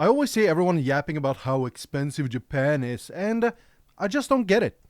I always see everyone yapping about how expensive Japan is, and I just don't get it.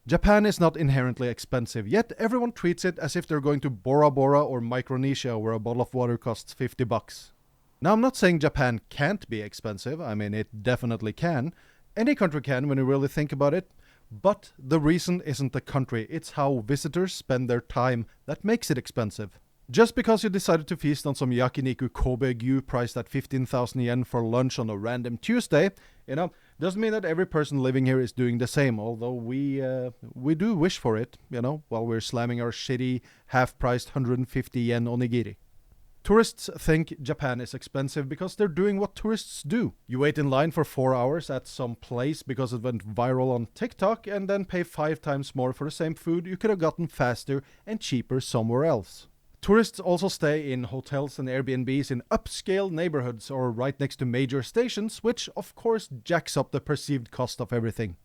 Japan is not inherently expensive, yet everyone treats it as if they're going to Bora Bora or Micronesia where a bottle of water costs $50. Now, I'm not saying Japan can't be expensive. I mean, it definitely can. Any country can when you really think about it. But the reason isn't the country, it's how visitors spend their time that makes it expensive. Just because you decided to feast on some yakiniku Kobe gyu priced at 15,000 yen for lunch on a random Tuesday, doesn't mean that every person living here is doing the same, although we do wish for it, while we're slamming our shitty, half-priced 150 yen onigiri. Tourists think Japan is expensive because they're doing what tourists do. You wait in line for 4 hours at some place because it went viral on TikTok and then pay 5 times more for the same food you could have gotten faster and cheaper somewhere else. Tourists also stay in hotels and Airbnbs in upscale neighborhoods or right next to major stations, which of course jacks up the perceived cost of everything.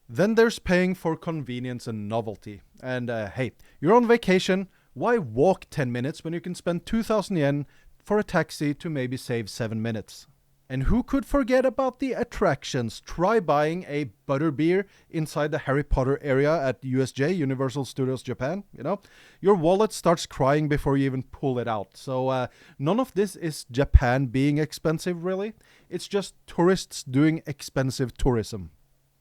Then there's paying for convenience and novelty. And hey, you're on vacation. Why walk 10 minutes when you can spend 2,000 yen for a taxi to maybe save 7 minutes? And who could forget about the attractions? Try buying a butterbeer inside the Harry Potter area at USJ, Universal Studios Japan, Your wallet starts crying before you even pull it out. So none of this is Japan being expensive, really. It's just tourists doing expensive tourism.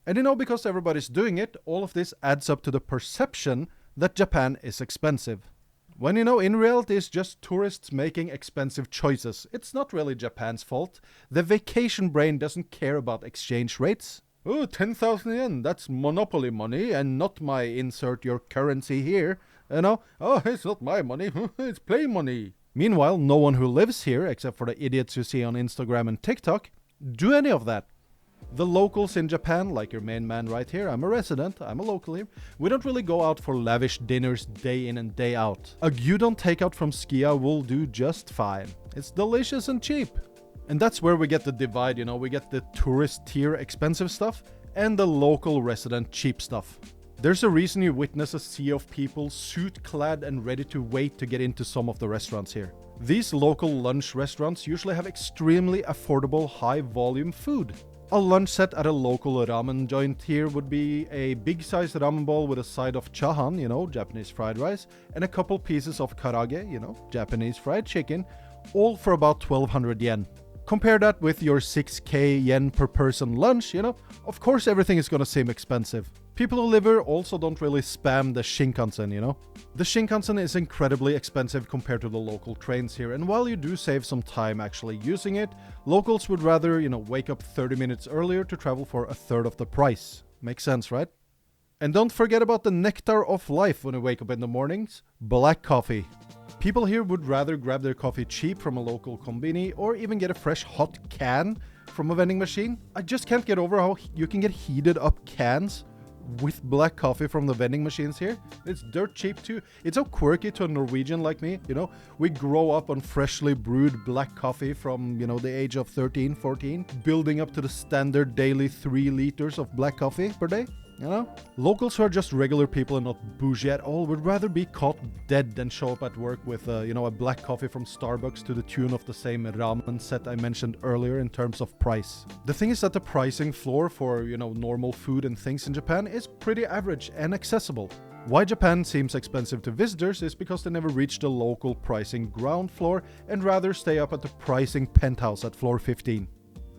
And because everybody's doing it, all of this adds up to the perception that Japan is expensive. When in reality it's just tourists making expensive choices. It's not really Japan's fault. The vacation brain doesn't care about exchange rates. Oh, 10,000 yen, that's monopoly money and not my insert your currency here. Oh, it's not my money, it's play money. Meanwhile, no one who lives here, except for the idiots you see on Instagram and TikTok, do any of that. The locals in Japan, like your main man right here, I'm a resident, I'm a local here, we don't really go out for lavish dinners day in and day out. A gyudon takeout from Skia will do just fine. It's delicious and cheap. And that's where we get the divide, we get the tourist tier expensive stuff and the local resident cheap stuff. There's a reason you witness a sea of people suit-clad and ready to wait to get into some of the restaurants here. These local lunch restaurants usually have extremely affordable high-volume food. A lunch set at a local ramen joint here would be a big-sized ramen bowl with a side of chahan, Japanese fried rice, and a couple pieces of karage, Japanese fried chicken, all for about 1,200 yen. Compare that with your 6k yen per person lunch, of course everything is gonna seem expensive. People who live here also don't really spam the Shinkansen, The Shinkansen is incredibly expensive compared to the local trains here, and while you do save some time actually using it, locals would rather, wake up 30 minutes earlier to travel for a third of the price. Makes sense, right? And don't forget about the nectar of life when you wake up in the mornings, black coffee. People here would rather grab their coffee cheap from a local konbini or even get a fresh hot can from a vending machine. I just can't get over how you can get heated up cans with black coffee from the vending machines here. It's dirt cheap too. It's so quirky to a Norwegian like me, We grow up on freshly brewed black coffee from, the age of 13, 14, building up to the standard daily 3 liters of black coffee per day. Locals who are just regular people and not bougie at all would rather be caught dead than show up at work with, a black coffee from Starbucks to the tune of the same ramen set I mentioned earlier in terms of price. The thing is that the pricing floor for, normal food and things in Japan is pretty average and accessible. Why Japan seems expensive to visitors is because they never reach the local pricing ground floor and rather stay up at the pricing penthouse at floor 15.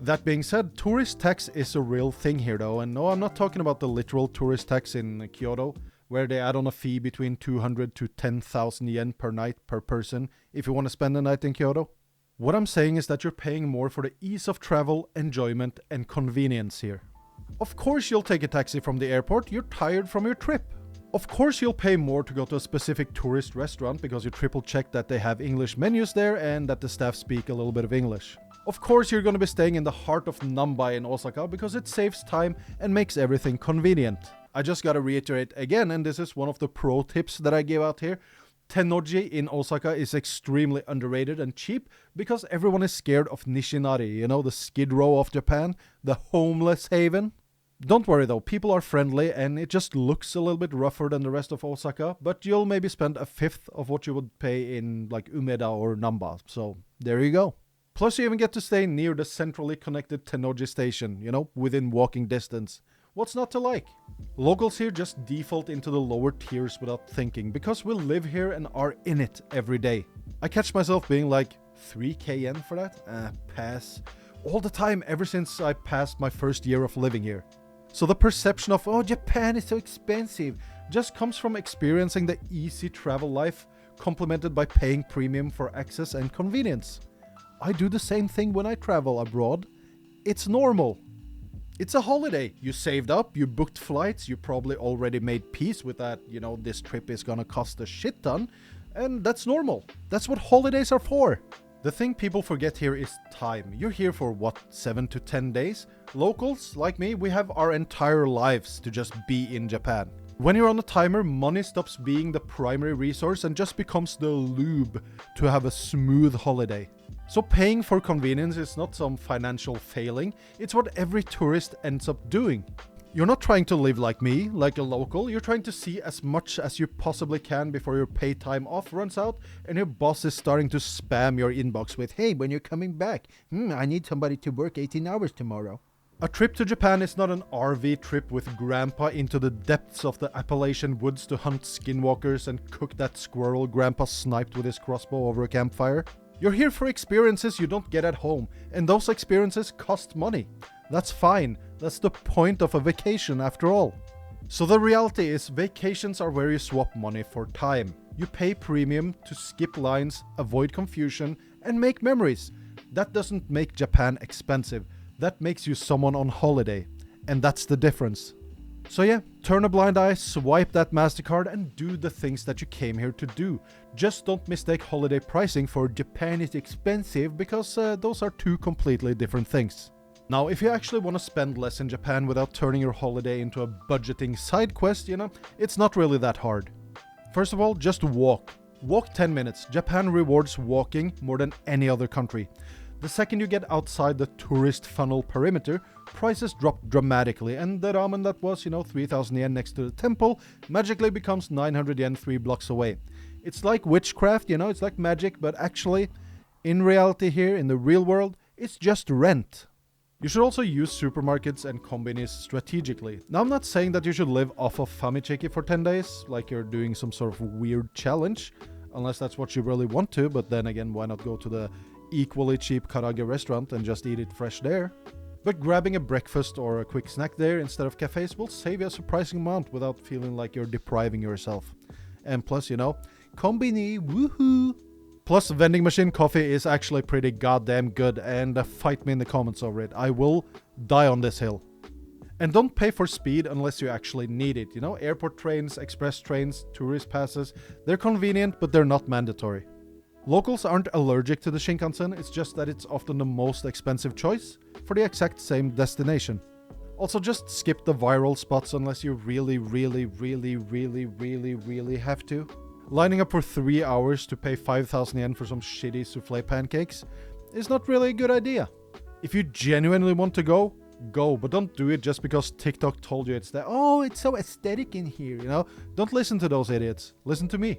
That being said, tourist tax is a real thing here though, and no, I'm not talking about the literal tourist tax in Kyoto, where they add on a fee between 200 to 10,000 yen per night per person if you want to spend a night in Kyoto. What I'm saying is that you're paying more for the ease of travel, enjoyment, and convenience here. Of course you'll take a taxi from the airport, you're tired from your trip. Of course you'll pay more to go to a specific tourist restaurant because you triple check that they have English menus there and that the staff speak a little bit of English. Of course you're going to be staying in the heart of Nambai in Osaka because it saves time and makes everything convenient. I just gotta reiterate again, and this is one of the pro tips that I give out here. Tennoji in Osaka is extremely underrated and cheap because everyone is scared of Nishinari, the Skid Row of Japan, the homeless haven. Don't worry though, people are friendly and it just looks a little bit rougher than the rest of Osaka, but you'll maybe spend a fifth of what you would pay in like Umeda or Namba, so there you go. Plus, you even get to stay near the centrally connected Tennoji station, within walking distance. What's not to like? Locals here just default into the lower tiers without thinking, because we live here and are in it every day. I catch myself being like, 3k yen for that? Pass. All the time, ever since I passed my first year of living here. So the perception of, oh, Japan is so expensive, just comes from experiencing the easy travel life, complemented by paying premium for access and convenience. I do the same thing when I travel abroad. It's normal. It's a holiday. You saved up, you booked flights, you probably already made peace with that, this trip is gonna cost a shit ton, and that's normal. That's what holidays are for. The thing people forget here is time. You're here for 7 to 10 days? Locals, like me, we have our entire lives to just be in Japan. When you're on a timer, money stops being the primary resource and just becomes the lube to have a smooth holiday. So paying for convenience is not some financial failing, it's what every tourist ends up doing. You're not trying to live like me, like a local, you're trying to see as much as you possibly can before your paid time off runs out and your boss is starting to spam your inbox with, hey, when you're coming back, I need somebody to work 18 hours tomorrow. A trip to Japan is not an RV trip with grandpa into the depths of the Appalachian woods to hunt skinwalkers and cook that squirrel grandpa sniped with his crossbow over a campfire. You're here for experiences you don't get at home, and those experiences cost money. That's fine, that's the point of a vacation after all. So the reality is, vacations are where you swap money for time. You pay premium to skip lines, avoid confusion, and make memories. That doesn't make Japan expensive. That makes you someone on holiday. And that's the difference. So yeah, turn a blind eye, swipe that MasterCard, and do the things that you came here to do. Just don't mistake holiday pricing for Japan is expensive, because those are two completely different things. Now, if you actually want to spend less in Japan without turning your holiday into a budgeting side quest, it's not really that hard. First of all, just walk. Walk 10 minutes. Japan rewards walking more than any other country. The second you get outside the tourist funnel perimeter, prices drop dramatically, and the ramen that was, 3,000 yen next to the temple magically becomes 900 yen 3 blocks away. It's like witchcraft, it's like magic, but actually, in reality here, in the real world, it's just rent. You should also use supermarkets and kombinis strategically. Now, I'm not saying that you should live off of famichiki for 10 days, like you're doing some sort of weird challenge, unless that's what you really want to, but then again, why not go to the equally cheap karage restaurant and just eat it fresh there? But grabbing a breakfast or a quick snack there instead of cafes will save you a surprising amount without feeling like you're depriving yourself. And plus, kombini, woohoo! Plus, vending machine coffee is actually pretty goddamn good, and fight me in the comments over it. I will die on this hill. And don't pay for speed unless you actually need it. Airport trains, express trains, tourist passes, they're convenient, but they're not mandatory. Locals aren't allergic to the Shinkansen, it's just that it's often the most expensive choice for the exact same destination. Also, just skip the viral spots unless you really have to. Lining up for 3 hours to pay 5,000 yen for some shitty souffle pancakes is not really a good idea. If you genuinely want to go, but don't do it just because TikTok told you it's so aesthetic in here, Don't listen to those idiots. Listen to me.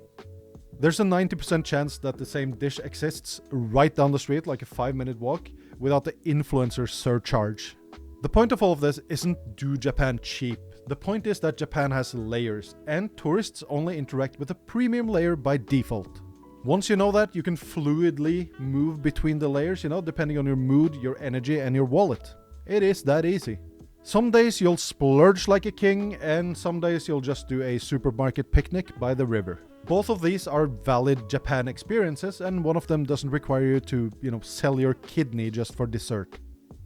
There's a 90% chance that the same dish exists right down the street, like a 5-minute walk, without the influencer surcharge. The point of all of this isn't do Japan cheap. The point is that Japan has layers, and tourists only interact with a premium layer by default. Once you know that, you can fluidly move between the layers, depending on your mood, your energy, and your wallet. It is that easy. Some days you'll splurge like a king, and some days you'll just do a supermarket picnic by the river. Both of these are valid Japan experiences, and one of them doesn't require you to, sell your kidney just for dessert.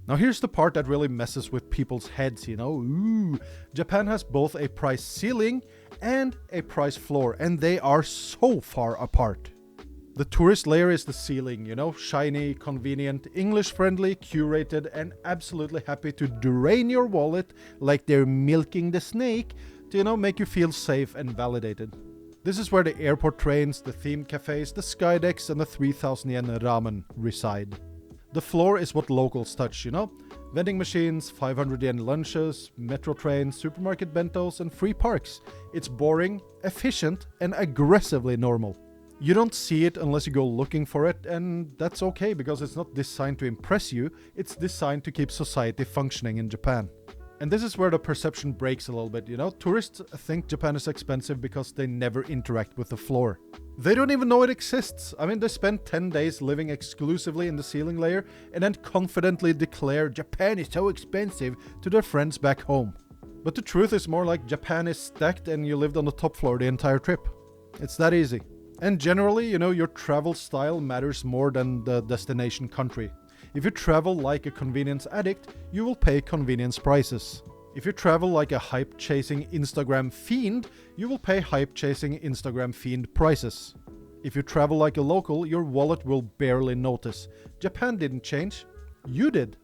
Now here's the part that really messes with people's heads, Japan has both a price ceiling and a price floor, and they are so far apart. The tourist layer is the ceiling, shiny, convenient, English-friendly, curated, and absolutely happy to drain your wallet like they're milking the snake to, make you feel safe and validated. This is where the airport trains, the themed cafes, the skydecks, and the 3,000 yen ramen reside. The floor is what locals touch, Vending machines, 500 yen lunches, metro trains, supermarket bentos, and free parks. It's boring, efficient, and aggressively normal. You don't see it unless you go looking for it, and that's okay because it's not designed to impress you, it's designed to keep society functioning in Japan. And this is where the perception breaks a little bit, you know? Tourists think Japan is expensive because they never interact with the floor. They don't even know it exists. I mean, they spend 10 days living exclusively in the ceiling layer and then confidently declare Japan is so expensive to their friends back home. But the truth is more like Japan is stacked and you lived on the top floor the entire trip. It's that easy. And generally, you know, your travel style matters more than the destination country. If you travel like a convenience addict, you will pay convenience prices. If you travel like a hype-chasing Instagram fiend, you will pay hype-chasing Instagram fiend prices. If you travel like a local, your wallet will barely notice. Japan didn't change. You did.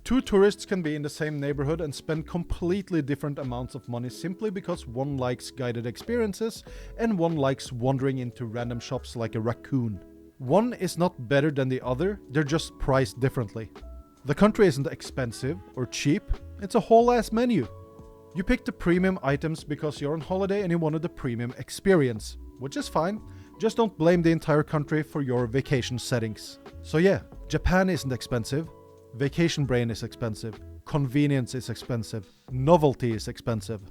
Two tourists can be in the same neighborhood and spend completely different amounts of money simply because one likes guided experiences and one likes wandering into random shops like a raccoon. One is not better than the other, they're just priced differently. The country isn't expensive or cheap, it's a whole ass menu. You picked the premium items because you're on holiday and you wanted the premium experience, which is fine. Just don't blame the entire country for your vacation settings. So yeah, Japan isn't expensive. Vacation brain is expensive. Convenience is expensive. Novelty is expensive.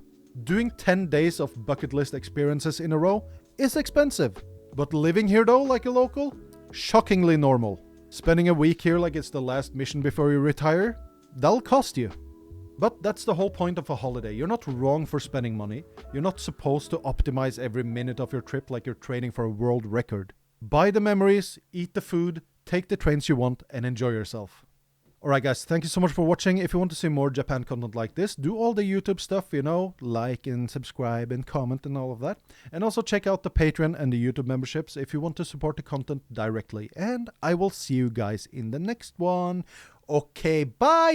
Doing 10 days of bucket list experiences in a row is expensive. But living here though, like a local, shockingly normal. Spending a week here like it's the last mission before you retire, that'll cost you. But that's the whole point of a holiday. You're not wrong for spending money. You're not supposed to optimize every minute of your trip like you're training for a world record. Buy the memories, eat the food, take the trains you want, and enjoy yourself. Alright guys, thank you so much for watching. If you want to see more Japan content like this, do all the YouTube stuff, you know, like and subscribe and comment and all of that. And also check out the Patreon and the YouTube memberships if you want to support the content directly. And I will see you guys in the next one. Okay, bye!